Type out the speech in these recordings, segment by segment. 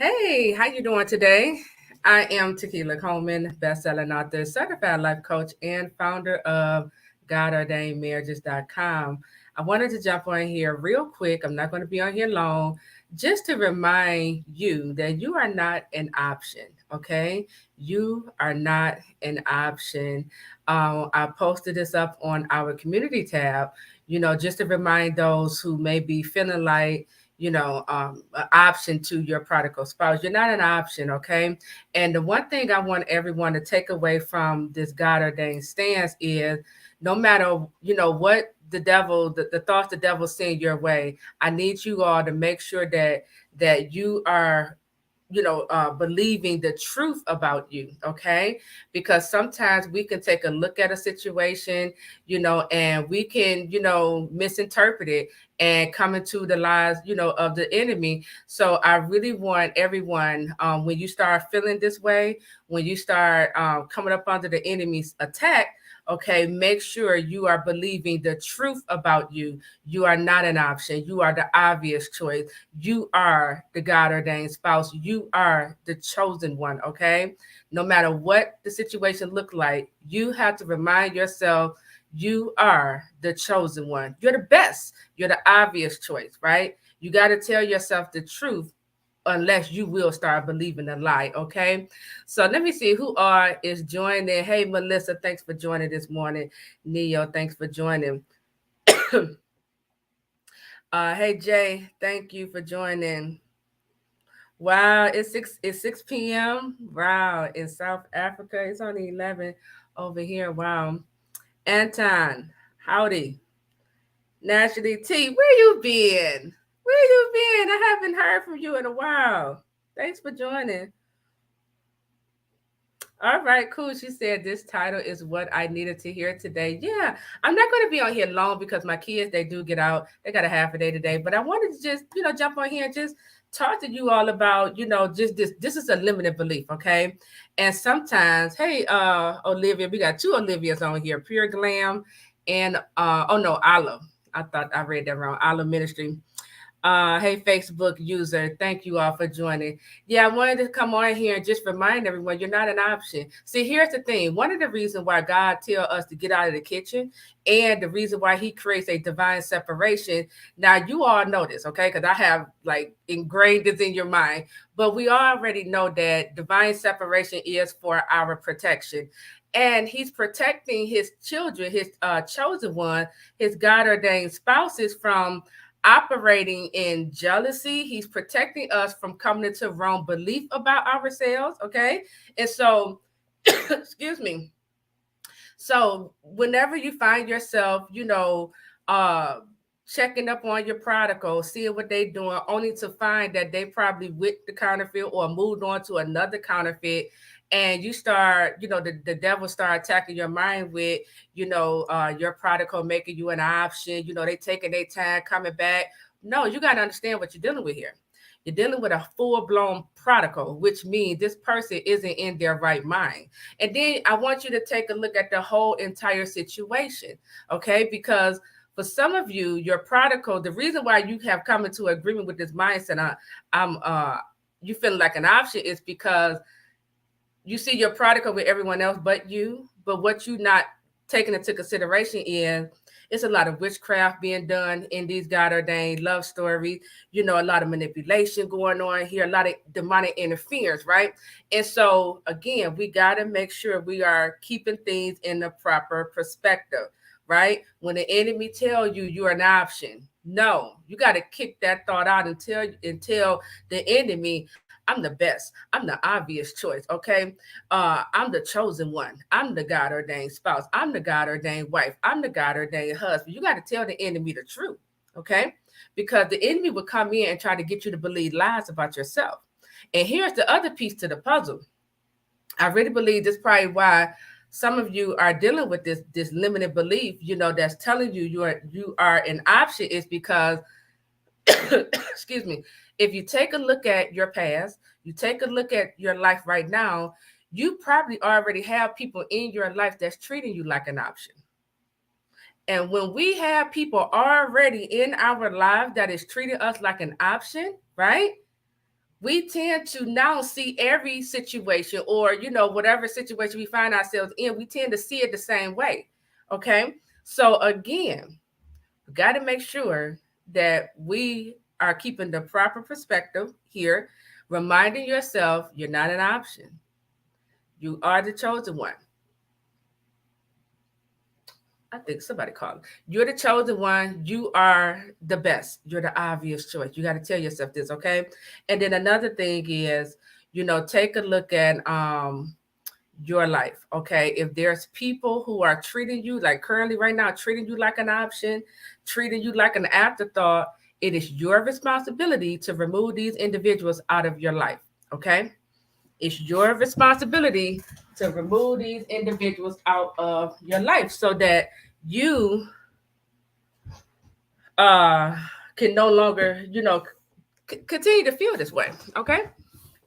Hey, how you doing today? I am Tequila Coleman, best-selling author, certified life coach, and founder of GodOrdainedMarriages.com. I wanted to jump on here real quick. I'm not going to be on here long, just to remind you that you are not an option. Okay, you are not an option. I posted this up on our community tab. Just to remind those who may be feeling like an option to your prodigal spouse. You're not an option, okay? And the one thing I want everyone to take away from this God ordained stance is no matter, what the thoughts the devil send your way, I need you all to make sure that you are believing the truth about you, okay? Because sometimes we can take a look at a situation, and we can, misinterpret it and come into the lies, of the enemy. So I really want everyone, when you start feeling this way, when you start coming up under the enemy's attack, okay, make sure you are believing the truth about you. You are not an option. You are the obvious choice. You are the God ordained spouse. You are the chosen one, okay? No matter what the situation look like, you have to remind yourself you are the chosen one. You're the best. You're the obvious choice, right? You got to tell yourself the truth unless you will start believing a lie, okay? So let me see who is joining. Hey, Melissa, thanks for joining this morning. Neo, thanks for joining. Hey, Jay, thank you for joining. Wow, it's 6 p.m. Wow, in South Africa. It's only 11 over here. Wow. Anton, howdy. Naturally T, where you been? Where you been? I haven't heard from you in a while. Thanks for joining. All right, cool. She said this title is what I needed to hear today. Yeah, I'm not going to be on here long because my kids, they do get out. They got a half a day today, but I wanted to just, jump on here and just talk to you all about, just this is a limited belief, okay? And sometimes, hey, Olivia, we got two Olivias on here, Pure Glam and oh no, Olive. I thought I read that wrong. Olive Ministry. Hey, Facebook user, thank you all for joining. Yeah, I wanted to come on here and just remind everyone you're not an option. See, here's the thing. One of the reasons why God tells us to get out of the kitchen and the reason why he creates a divine separation. Now, you all know this, okay? Because I have like ingrained this in your mind, but we already know that divine separation is for our protection. And he's protecting his children, his chosen one, his God ordained spouses from operating in jealousy. He's protecting us from coming into wrong belief about ourselves. Okay. And so, excuse me. So, whenever you find yourself, uh, checking up on your prodigal, seeing what they're doing, only to find that they probably with the counterfeit or moved on to another counterfeit, and you start, the devil start attacking your mind with, your prodigal making you an option, they taking their time coming back. No, you got to understand what you're dealing with here. You're dealing with a full-blown prodigal, which means this person isn't in their right mind. And then I want you to take a look at the whole entire situation, okay? Because for some of you, your prodigal, the reason why you have come into agreement with this mindset, you feel like an option, is because you see your prodigal with everyone else but you. But what you not taking into consideration is it's a lot of witchcraft being done in these God ordained love stories. A lot of manipulation going on here, a lot of demonic interference, right? And so again, we got to make sure we are keeping things in the proper perspective, right? When the enemy tell you you're an option, no, you got to kick that thought out and tell the enemy, I'm the best. I'm the obvious choice. Okay. I'm the chosen one. I'm the God ordained spouse. I'm the God ordained wife. I'm the God ordained husband. You got to tell the enemy the truth. Okay. Because the enemy will come in and try to get you to believe lies about yourself. And here's the other piece to the puzzle. I really believe this is probably why some of you are dealing with this limited belief, that's telling you you are an option, is because excuse me, if you take a look at your past, you take a look at your life right now, you probably already have people in your life that's treating you like an option. And when we have people already in our life that is treating us like an option, right? we tend to now see every situation, or whatever situation we find ourselves in, we tend to see it the same way. Okay, so again, we got to make sure that we are keeping the proper perspective here, reminding yourself you're not an option, you are the chosen one. I think somebody called. You're the chosen one. You are the best. You're the obvious choice. You got to tell yourself this, okay? And then another thing is, take a look at your life, okay? If there's people who are treating you like currently right now, treating you like an option, treating you like an afterthought, it is your responsibility to remove these individuals out of your life, okay? It's your responsibility to remove these individuals out of your life so that you uh can no longer, continue to feel this way. Okay.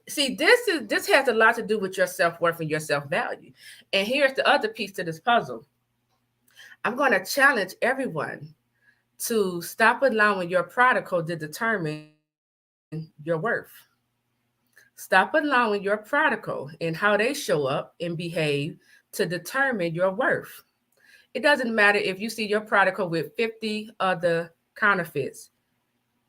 See, this has a lot to do with your self-worth and your self-value. And here's the other piece to this puzzle. I'm going to challenge everyone to stop allowing your prodigal to determine your worth. Stop allowing your prodigal and how they show up and behave to determine your worth. It doesn't matter if you see your prodigal with 50 other counterfeits.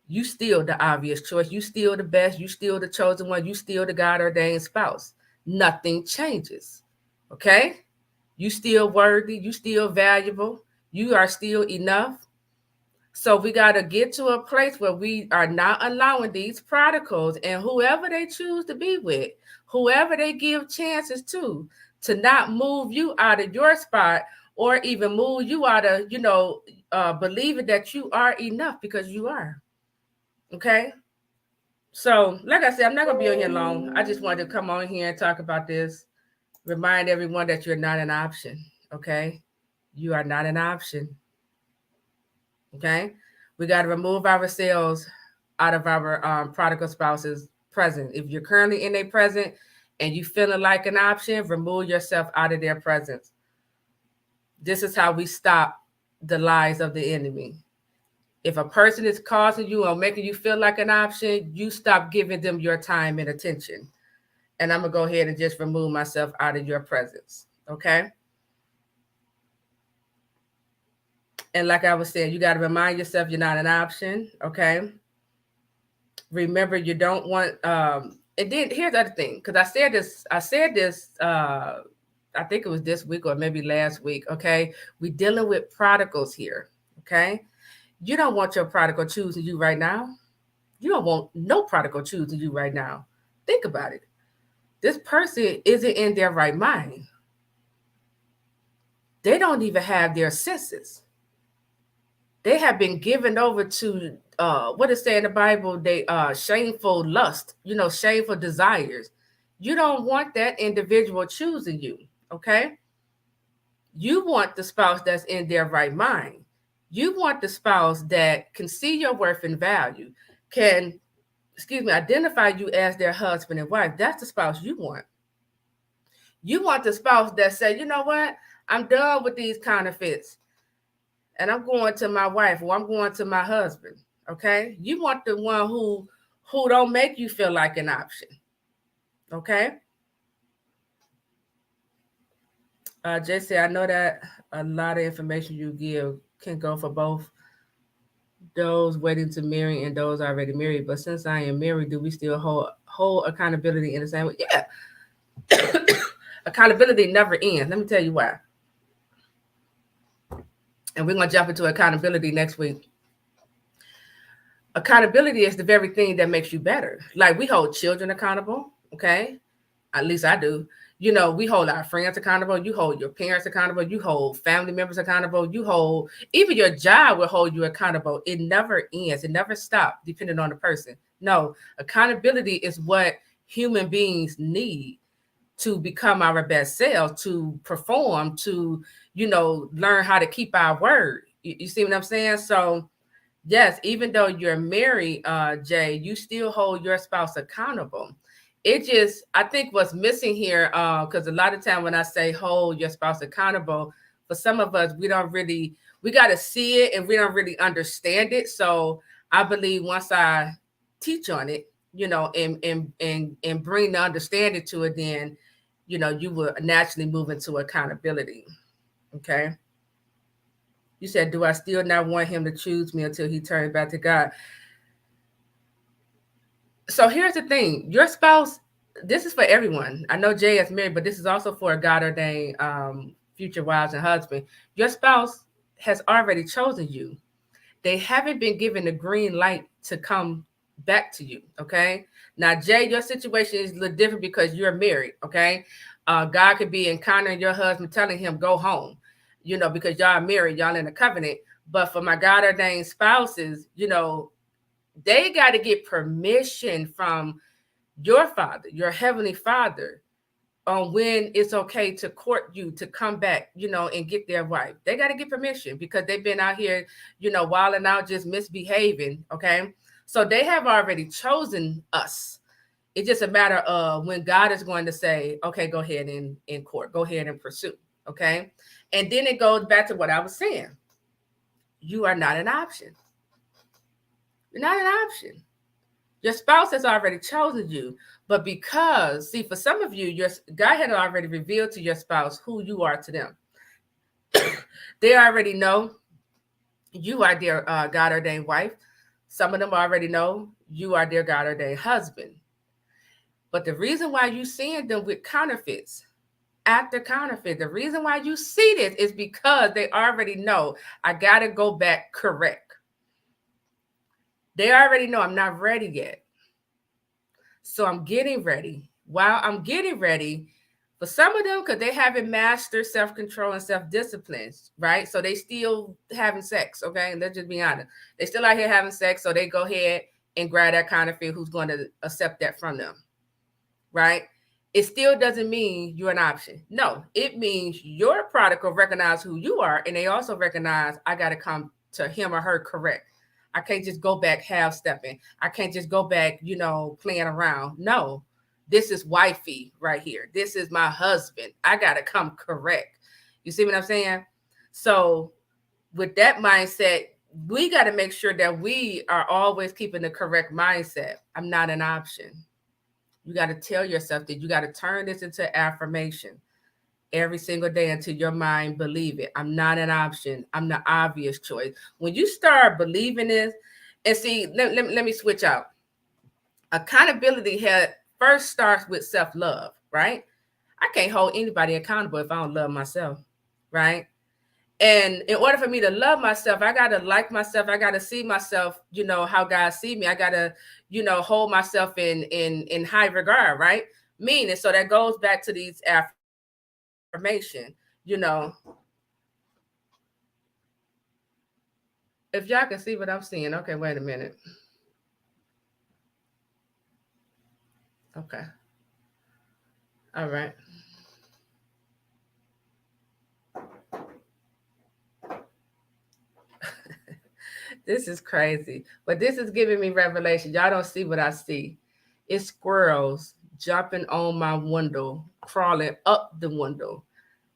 You still the obvious choice. You still the best. You still the chosen one. You still the God ordained spouse. Nothing changes. Okay? You still worthy. You still valuable. You are still enough. So we got to get to a place where we are not allowing these prodigals and whoever they choose to be with, whoever they give chances to not move you out of your spot or even move you out of, believing that you are enough, because you are. Okay. So, like I said, I'm not going to be on here long. I just wanted to come on here and talk about this. Remind everyone that you're not an option. Okay. You are not an option. Okay. We got to remove ourselves out of our prodigal spouses present. If you're currently in a present and you feeling like an option, remove yourself out of their presence. This is how we stop the lies of the enemy. If a person is causing you or making you feel like an option, you stop giving them your time and attention. And I'm going to go ahead and just remove myself out of your presence. Okay. And like I was saying, you got to remind yourself you're not an option. Okay. Remember, you don't want, and then here's the other thing, because I said this, I think it was this week or maybe last week. Okay. We're dealing with prodigals here. Okay. You don't want your prodigal choosing you right now. You don't want no prodigal choosing you right now. Think about it. This person isn't in their right mind. They don't even have their senses. They have been given over to what it say in the Bible, they shameful lust, shameful desires. You don't want that individual choosing you, okay? You want the spouse that's in their right mind. You want the spouse that can see your worth and value, can, identify you as their husband and wife. That's the spouse you want. You want the spouse that say, you know what? I'm done with these counterfeits and I'm going to my wife or I'm going to my husband. Okay. You want the one who don't make you feel like an option. Okay. JC, I know that a lot of information you give can go for both those waiting to marry and those already married. But since I am married, do we still hold accountability in the same way? Yeah. Accountability never ends. Let me tell you why. And we're going to jump into accountability next week. Accountability is the very thing that makes you better. Like, we hold children accountable, okay? At least I do. We hold our friends accountable. You hold your parents accountable. You hold family members accountable. You hold, even your job will hold you accountable. It never ends. It never stops, depending on the person. No, accountability is what human beings need to become our best selves, to perform, to, learn how to keep our word. You see what I'm saying? So, yes, even though you're married, Jay, you still hold your spouse accountable. It just, I think what's missing here, because a lot of time when I say hold your spouse accountable, for some of us, we got to see it and we don't really understand it. So I believe once I teach on it, and bring the understanding to it, then you will naturally move into accountability. Okay. You said, do I still not want him to choose me until he turns back to God? So here's the thing, your spouse, this is for everyone. I know Jay is married, but this is also for a God ordained future wives and husband. Your spouse has already chosen you. They haven't been given the green light to come back to you. Okay. Now, Jay, your situation is a little different because you're married. Okay. God could be encountering your husband, telling him, go home, because y'all are married, y'all in a covenant. But for my God ordained spouses, they got to get permission from your father, your heavenly father, on when it's okay to court you to come back, and get their wife. They got to get permission because they've been out here, wilding out, just misbehaving. Okay. So they have already chosen us. It's just a matter of when God is going to say, okay, go ahead and in court, go ahead and pursue. Okay. And then it goes back to what I was saying. You are not an option. You're not an option. Your spouse has already chosen you, but because, see, for some of you, your God had already revealed to your spouse who you are to them. They already know you are their God ordained wife. Some of them already know you are their God ordained husband. But the reason why you seeing them with counterfeits after counterfeit, the reason why you see this is because they already know I gotta go back correct. They already know I'm not ready yet. So I'm getting ready. While I'm getting ready, for some of them, because they haven't mastered self-control and self-discipline, right? So they still having sex, okay? And let's just be honest. They still out here having sex, so they go ahead and grab that counterfeit who's going to accept that from them, right? It still doesn't mean you're an option. No, it means your prodigal recognize who you are, and they also recognize I got to come to him or her correct. I can't just go back half stepping. I can't just go back, playing around. No, this is wifey right here. This is my husband. I got to come correct. You see what I'm saying? So with that mindset, we got to make sure that we are always keeping the correct mindset. I'm not an option. You got to tell yourself that. You got to turn this into affirmation every single day until your mind believe it. I'm not an option. I'm the obvious choice. When you start believing this, and see, let me switch out. Accountability first starts with self-love, right? I can't hold anybody accountable if I don't love myself, right? And in order for me to love myself, I got to like myself. I got to see myself, how God see me. I got to, hold myself in high regard, right? Meaning, so that goes back to these affirmation, if y'all can see what I'm seeing. Okay, wait a minute. Okay. All right. This is crazy. But this is giving me revelation. Y'all don't see what I see. It's squirrels jumping on my window, crawling up the window.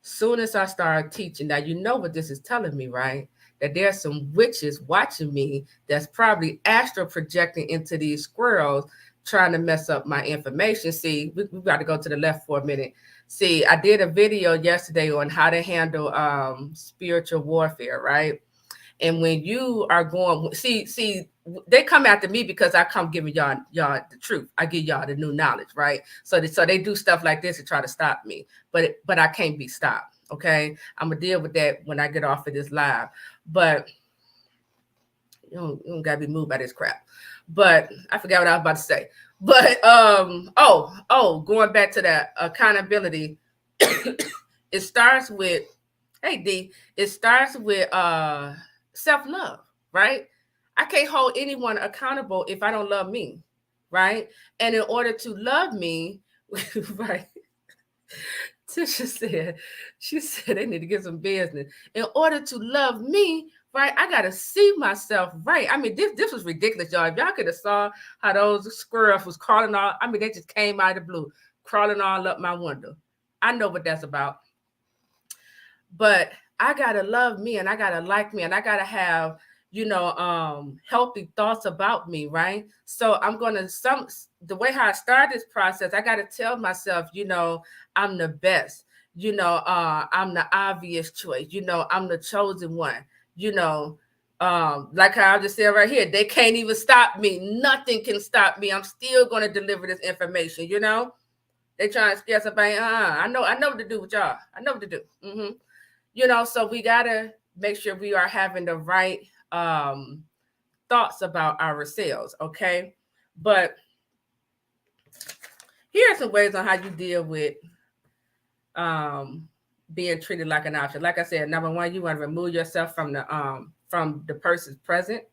Soon as I start teaching, now you know what this is telling me, right? That there's some witches watching me that's probably astral projecting into these squirrels, trying to mess up my information. See, we got to go to the left for a minute. See, I did a video yesterday on how to handle spiritual warfare, right? And when you are going, see, they come after me because I come giving y'all the truth. I give y'all the new knowledge, right? So they do stuff like this to try to stop me, but I can't be stopped. Okay, I'm gonna deal with that when I get off of this live. But you don't gotta be moved by this crap. But I forgot what I was about to say. But going back to that accountability, it starts with, hey D, it starts with self-love, right? I can't hold anyone accountable if I don't love me, right? And in order to love me, right? She said they need to get some business. In order to love me, right, I gotta see myself right. I mean, this was ridiculous, y'all. If y'all could have saw how those squirrels was crawling all, I mean, they just came out of the blue, crawling all up my window. I know what that's about. But I gotta love me, and I gotta like me, and I gotta have, healthy thoughts about me, right? So I'm gonna some the way how I start this process, I gotta tell myself, I'm the best, I'm the obvious choice, I'm the chosen one, you know. Like how I just said right here, they can't even stop me. Nothing can stop me. I'm still gonna deliver this information. They trying to scare somebody. I know what to do with y'all. I know what to do. So we gotta make sure we are having the right um thoughts about ourselves, okay? But here are some ways on how you deal with um being treated like an option. Like I said, number one, you want to remove yourself from the person's present.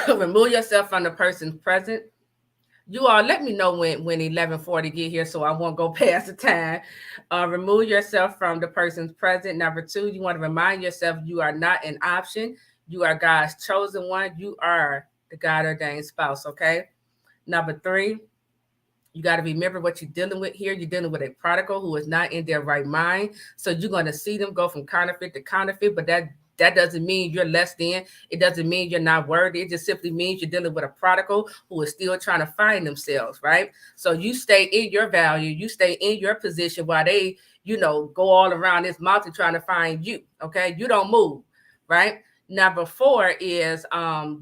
Remove yourself from the person's present. You all let me know when 11:40 get here, so I won't go past the time. Remove yourself from the person's present. Number two, you want to remind yourself you are not an option. You are God's chosen one. You are the God ordained spouse. Okay. Number three, you got to remember what you're dealing with here. You're dealing with a prodigal who is not in their right mind. So you're going to see them go from counterfeit to counterfeit, but that doesn't mean you're less than. It doesn't mean you're not worthy. It just simply means you're dealing with a prodigal who is still trying to find themselves, right? So you stay in your value, you stay in your position while they, go all around this mountain trying to find you. Okay. You don't move, right? Number four is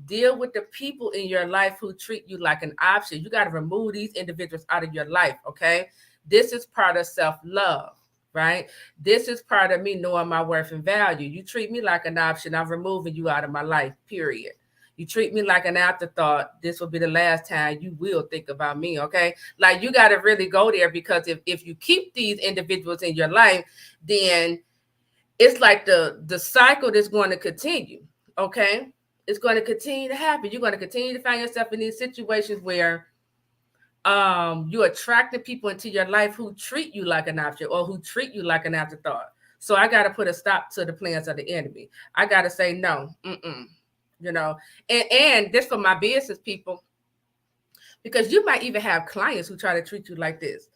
deal with the people in your life who treat you like an option. You got to remove these individuals out of your life. Okay. This is part of self-love, right? This is part of me knowing my worth and value. You treat me like an option, I'm removing you out of my life, period. You treat me like an afterthought, this will be the last time you will think about me, okay? Like you got to really go there, because if you keep these individuals in your life, then it's like the cycle that's going to continue, okay? It's going to continue to happen. You're going to continue to find yourself in these situations where you attracting people into your life who treat you like an option or who treat you like an afterthought. So I got to put a stop to the plans of the enemy. I got to say no. You know, and this for my business people, because you might even have clients who try to treat you like this.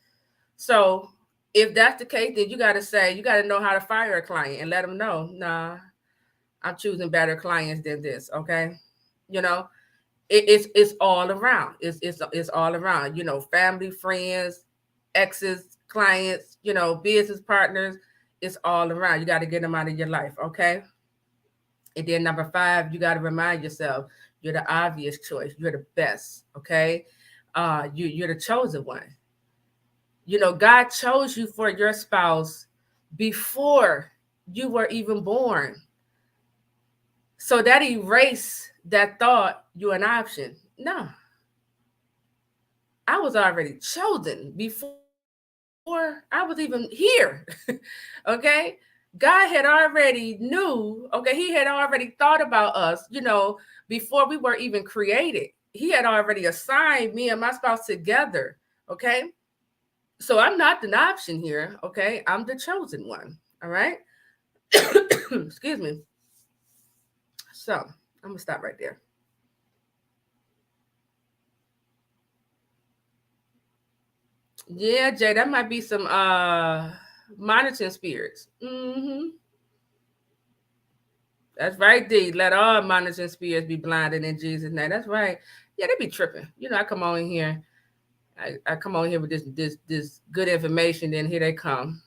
So if that's the case, then you got to say, you got to know how to fire a client and let them know, nah, I'm choosing better clients than this. Okay. You know, it's all around. It's all around. Family, friends, exes, clients. Business partners. It's all around. You got to get them out of your life, okay? And then number five, you got to remind yourself you're the obvious choice. You're the best, okay? You're the chosen one. God chose you for your spouse before you were even born. So that erase that thought you're an option. No, I was already chosen before I was even here. Okay. God had already knew, okay, he had already thought about us, before we were even created. He had already assigned me and my spouse together. Okay. So I'm not an option here. Okay. I'm the chosen one. All right. Excuse me. So I'm going to stop right there. Yeah, Jay, that might be some monitoring spirits. That's right, D. Let all monitoring spirits be blinded in Jesus' name. That's right. Yeah, they be tripping. I come on in here. I come on here with this good information, then here they come.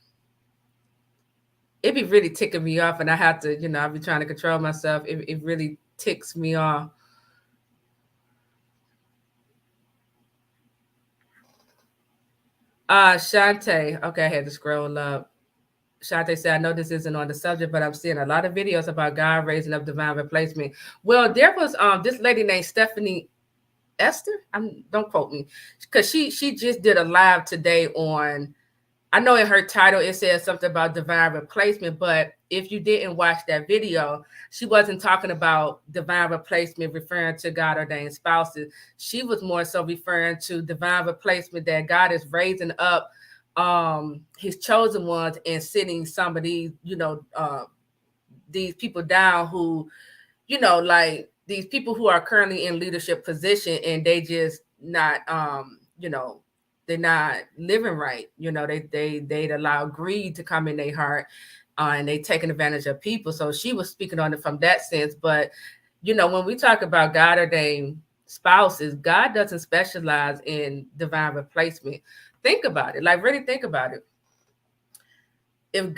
It be really ticking me off, and I have to, I be trying to control myself. It really ticks me off. Shante. Okay, I had to scroll up. Shante said, I know this isn't on the subject, but I'm seeing a lot of videos about God raising up divine replacement. Well, there was this lady named Stephanie Esther. Don't quote me, because she just did a live today on. I know in her title it says something about divine replacement, but if you didn't watch that video, she wasn't talking about divine replacement referring to God ordained spouses. She was more so referring to divine replacement, that God is raising up his chosen ones and sending some of these people down who, like these people who are currently in leadership position, and they just not they're not living right. They allow greed to come in their heart. and they taking advantage of people. So she was speaking on it from that sense. But when we talk about God ordained spouses, God doesn't specialize in divine replacement. Think about it. Like, really think about it. If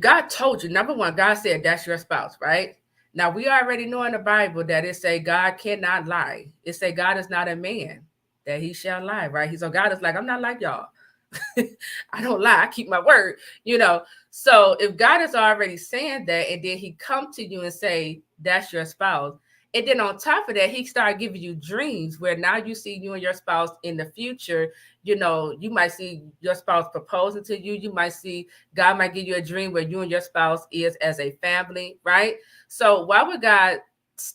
God told you, number one, God said that's your spouse, right? Now we already know in the Bible that it say God cannot lie. It say God is not a man that he shall lie, right? So God is like, I'm not like y'all. I don't lie. I keep my word, you know. So if God is already saying that, and then he come to you and say, that's your spouse. And then on top of that, he start giving you dreams where now you see you and your spouse in the future. You might see your spouse proposing to you. You might see God might give you a dream where you and your spouse is as a family, right? So why would God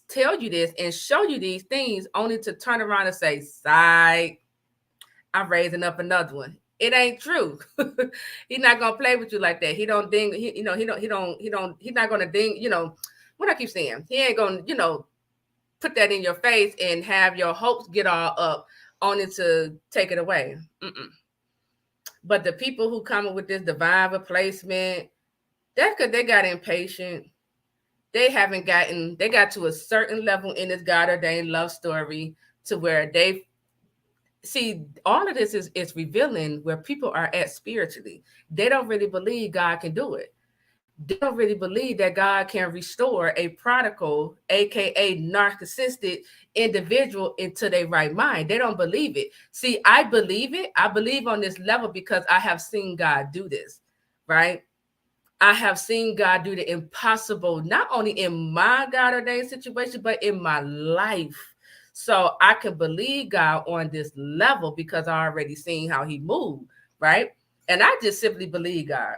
tell you this and show you these things only to turn around and say, "Psych, I'm raising up another one"? It ain't true. He's not gonna play with you like that. He don't ding. He's not gonna ding. What I keep saying. He ain't gonna put that in your face and have your hopes get all up only to take it away. Mm-mm. But the people who come up with this divine replacement, that's because they got impatient. They got to a certain level in this God ordained love story to where they see all of this is revealing where people are at spiritually. They don't really believe God can do it. They don't really believe that God can restore a prodigal, aka narcissistic individual into their right mind. They don't believe it. See, I believe it. I believe on this level because I have seen God do this, right? I have seen God do the impossible, not only in my God ordained situation, but in my life. So I can believe God on this level because I already seen how he moved, right? And I just simply believe God.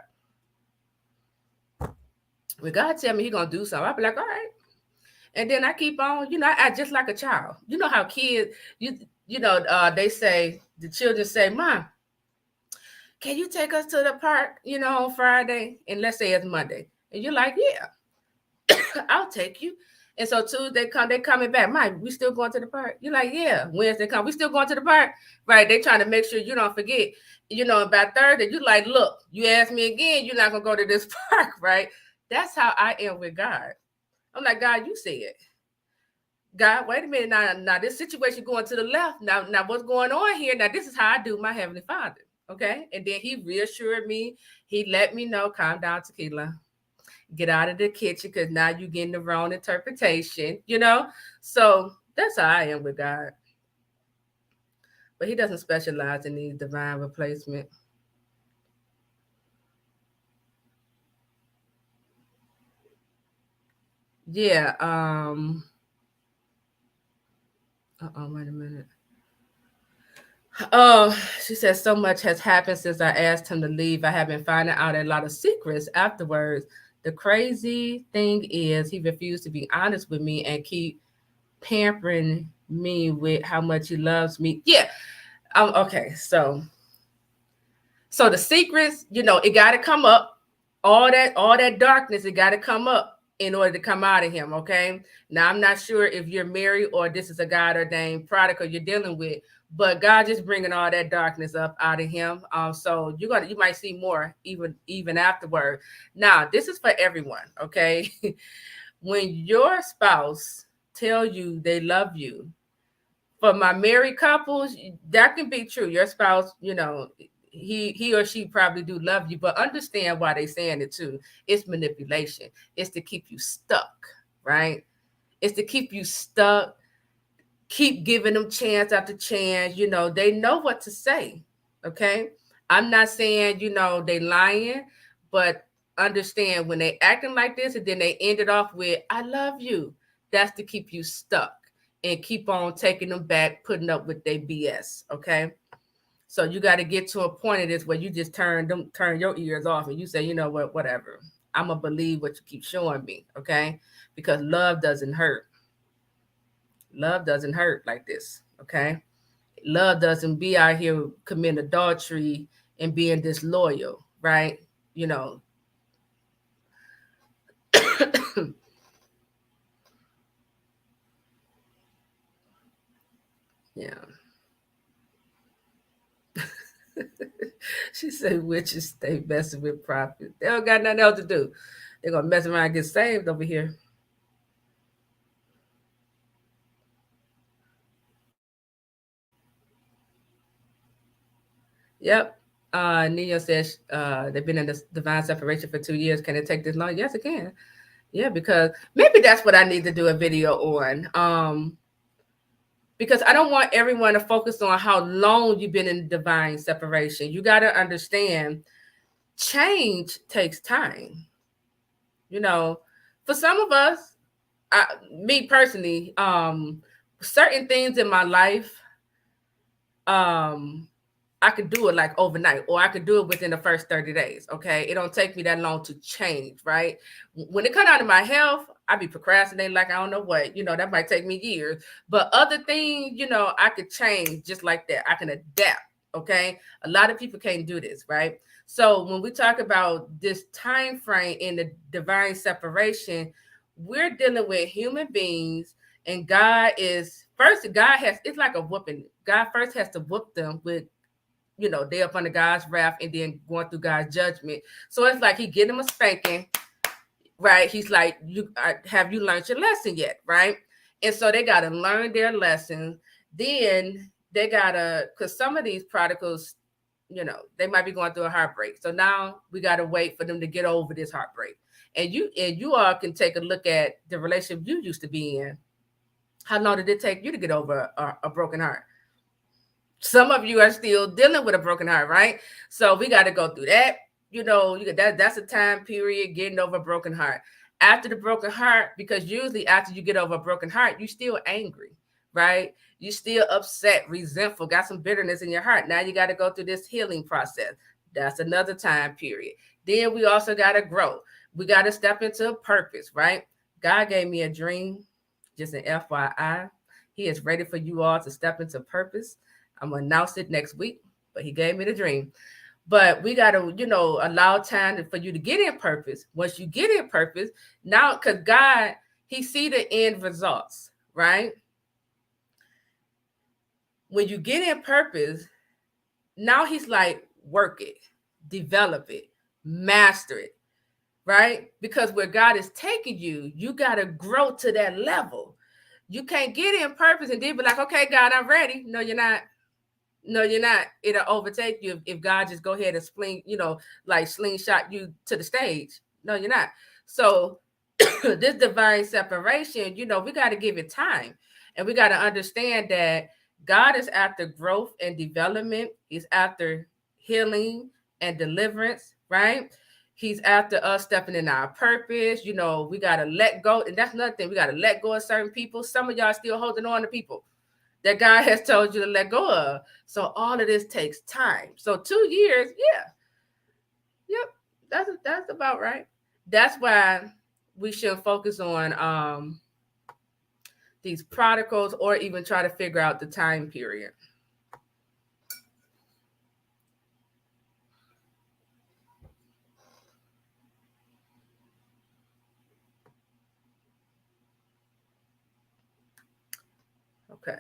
When God tell me he gonna do something, I'll be like, all right. And then I keep on, I just like a child. You know how kids, they say, the children say, Mom, can you take us to the park, on Friday? And let's say it's Monday. And you're like, yeah, I'll take you. And so Tuesday they coming back. Mike, we still going to the park? You're like, yeah. Wednesday come, we still going to the park? Right. They trying to make sure you don't forget. By Thursday, you like, look, you ask me again, you're not gonna go to this park, right? That's how I am with God. I'm like, God, you said. God, wait a minute. Now this situation going to the left. Now what's going on here? Now this is how I do my Heavenly Father. Okay. And then he reassured me. He let me know, calm down, Tequila. Get out of the kitchen because now you're getting the wrong interpretation. So that's how I am with God. But he doesn't specialize in these divine replacement. Yeah. Wait a minute. Oh, she said so much has happened since I asked him to leave. I have been finding out a lot of secrets afterwards. The crazy thing is he refused to be honest with me and keep pampering me with how much he loves me. Yeah. Okay. So the secrets, it got to come up. All that darkness, it got to come up in order to come out of him. Okay. Now I'm not sure if you're married or this is a God ordained prodigal you're dealing with, but God just bringing all that darkness up out of him. So you might see more even afterward. Now this is for everyone. Okay. When your spouse tell you they love you, for my married couples, that can be true. Your spouse, he or she probably do love you, but understand why they saying it too. It's manipulation. It's to keep you stuck, right? It's to keep you stuck. Keep giving them chance after chance. They know what to say. Okay. I'm not saying, they lying, but understand when they acting like this and then they end it off with, I love you. That's to keep you stuck and keep on taking them back, putting up with their BS. Okay. So you got to get to a point of this where you just turn your ears off and you say, you know what, whatever. I'm gonna believe what you keep showing me, okay? Because love doesn't hurt. Love doesn't hurt like this, okay? Love doesn't be out here committing adultery and being disloyal, right? You know, yeah. She said witches stay messing with prophets. They don't got nothing else to do. They're gonna mess around and get saved over here. Yep. Neo says they've been in this divine separation for 2 years. Can it take this long? Yes, it can. Yeah, because maybe that's what I need to do a video on. Because I don't want everyone to focus on how long you've been in divine separation. You got to understand change takes time. You know, for some of us, me personally, certain things in my life, um, I could do it like overnight, or I could do it within the first 30 days. Okay. It don't take me that long to change, right? When it comes out of my health, I be procrastinating like I don't know what, that might take me years. But other things, I could change just like that. I can adapt. Okay. A lot of people can't do this, right? So when we talk about this time frame in the divine separation, we're dealing with human beings, and God is first, God has, it's like a whooping. God first has to whoop them with, they're up under God's wrath and then going through God's judgment. So it's like he get them a spanking, right? He's like, have you learned your lesson yet, right? And so they got to learn their lessons. Then they got to, because some of these prodigals, they might be going through a heartbreak. So now we got to wait for them to get over this heartbreak. And you all can take a look at the relationship you used to be in. How long did it take you to get over a broken heart? Some of you are still dealing with a broken heart, right? So we got to go through that. That's a time period getting over a broken heart. After the broken heart, because usually after you get over a broken heart, you still angry, right? You still upset, resentful, got some bitterness in your heart. Now you got to go through this healing process. That's another time period. Then we also got to grow. We got to step into a purpose, right? God gave me a dream, just an FYI. He is ready for you all to step into purpose. I'm gonna announce it next week, but he gave me the dream. But we gotta, allow time for you to get in purpose. Once you get in purpose, now because God, he see the end results, right? When you get in purpose, now he's like, work it, develop it, master it, right? Because where God is taking you, you gotta grow to that level. You can't get in purpose and then be like, okay, God, I'm ready. No, you're not. No, you're not. It'll overtake you if God just go ahead and like slingshot you to the stage. No, you're not. So this divine separation, we got to give it time. And we got to understand that God is after growth and development. He's after healing and deliverance, right? He's after us stepping in our purpose. We got to let go. And that's another thing. We got to let go of certain people. Some of y'all still holding on to people that God has told you to let go of. So all of this takes time. So 2 years, yeah. Yep. That's about right. That's why we should focus on these prodigals, or even try to figure out the time period. Okay.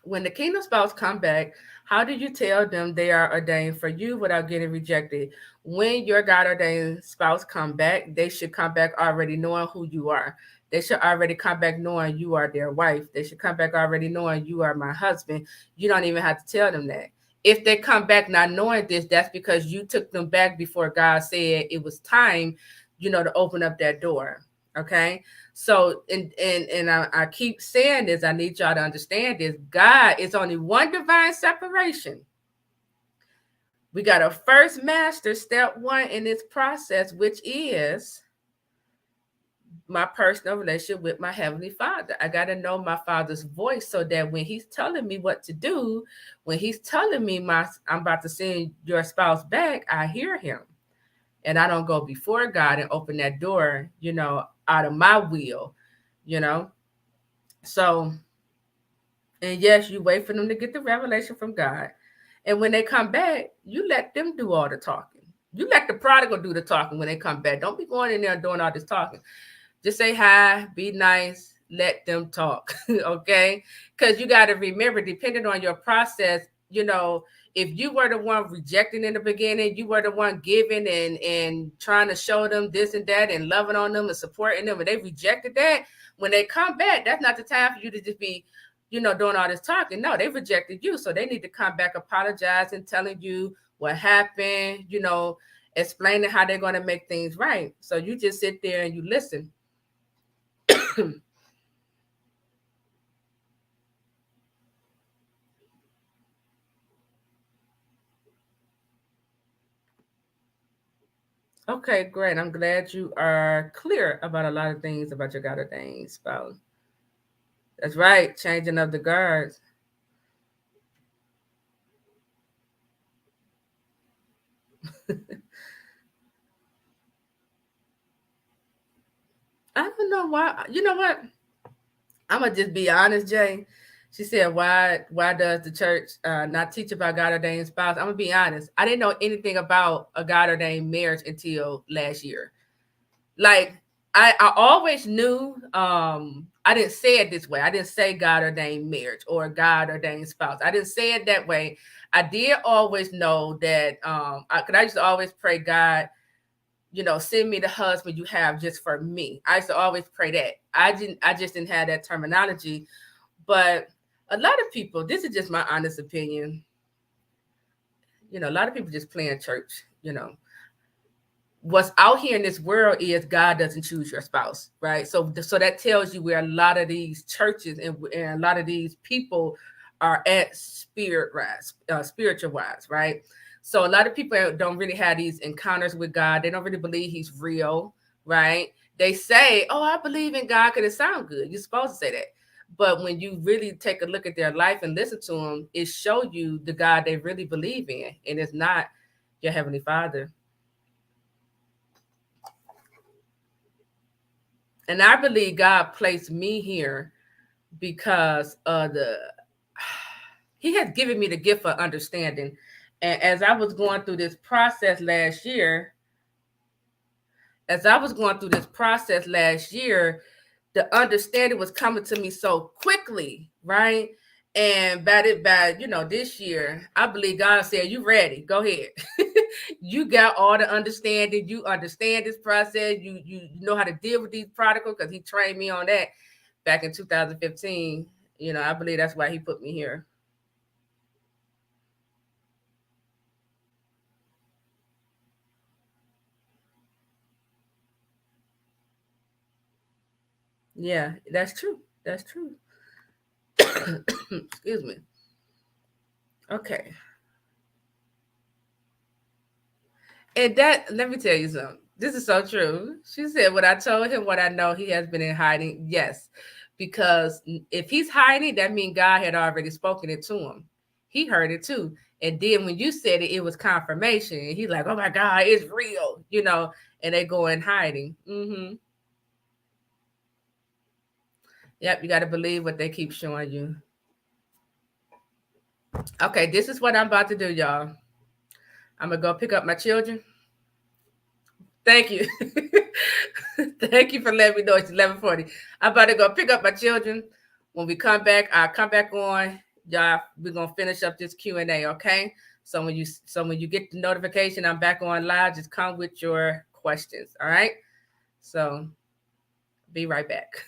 When the kingdom spouse come back, how do you tell them they are ordained for you without getting rejected? When your God ordained spouse come back, they should come back already knowing who you are. They should already come back knowing you are their wife. They should come back already knowing you are my husband. You don't even have to tell them that. If they come back not knowing this, that's because you took them back before God said it was time, to open up that door. Okay. So, and I keep saying this, I need y'all to understand this. God is only one divine separation. We got a first master, step one in this process, which is my personal relationship with my Heavenly Father. I got to know my Father's voice so that when He's telling me what to do, when He's telling me I'm about to send your spouse back, I hear Him. And I don't go before God and open that door, out of my will, you know. So, and yes, you wait for them to get the revelation from God. And when they come back, you let them do all the talking. You let the prodigal do the talking when they come back. Don't be going in there doing all this talking. Just say hi, be nice, let them talk. Okay? Because you got to remember, depending on your process, if you were the one rejecting in the beginning, you were the one giving and trying to show them this and that and loving on them and supporting them, and they rejected that, when they come back, that's not the time for you to just be, doing all this talking. No, they rejected you. So they need to come back apologizing, telling you what happened, explaining how they're going to make things right. So you just sit there and you listen. Okay, great. I'm glad you are clear about a lot of things about your God ordained spouse. That's right. Changing of the guards. I don't know why. You know what? I'm gonna just be honest, Jay. She said, "Why does the church not teach about God ordained spouse?" I'm gonna be honest. I didn't know anything about a God ordained marriage until last year. Like I always knew. I didn't say it this way. I didn't say God ordained marriage or God ordained spouse. I didn't say it that way. I did always know that. I used to always pray, God, send me the husband you have just for me. I used to always pray that. I just didn't have that terminology. But a lot of people, this is just my honest opinion. A lot of people just play in church. What's out here in this world is God doesn't choose your spouse, right? So that tells you where a lot of these churches and a lot of these people are at spiritual wise, right? So a lot of people don't really have these encounters with God. They don't really believe He's real, right? They say, "Oh, I believe in God," because it sounds good. You're supposed to say that, but when you really take a look at their life and listen to them, it shows you the God they really believe in, and it's not your Heavenly Father. And I believe God placed me here because He has given me the gift of understanding. And as I was going through this process last year, the understanding was coming to me so quickly, right? And by this year, I believe God said, "You ready? Go ahead." You got all the understanding. You understand this process. You know how to deal with these prodigals because He trained me on that back in 2015. I believe that's why He put me here. Yeah, that's true. That's true. Excuse me. Okay. And that, let me tell you something. This is so true. She said, "When I told him what I know, he has been in hiding." Yes, because if he's hiding, that means God had already spoken it to him. He heard it too. And then when you said it, it was confirmation. And he's like, "Oh my God, it's real," and they go in hiding. Yep, you got to believe what they keep showing you. Okay, this is what I'm about to do, y'all. I'm going to go pick up my children. Thank you. Thank you for letting me know it's 11:40. I'm about to go pick up my children. When we come back, I'll come back on. Y'all, we're gonna finish up this Q&A, okay? So when you get the notification, I'm back on live. Just come with your questions, all right? So be right back.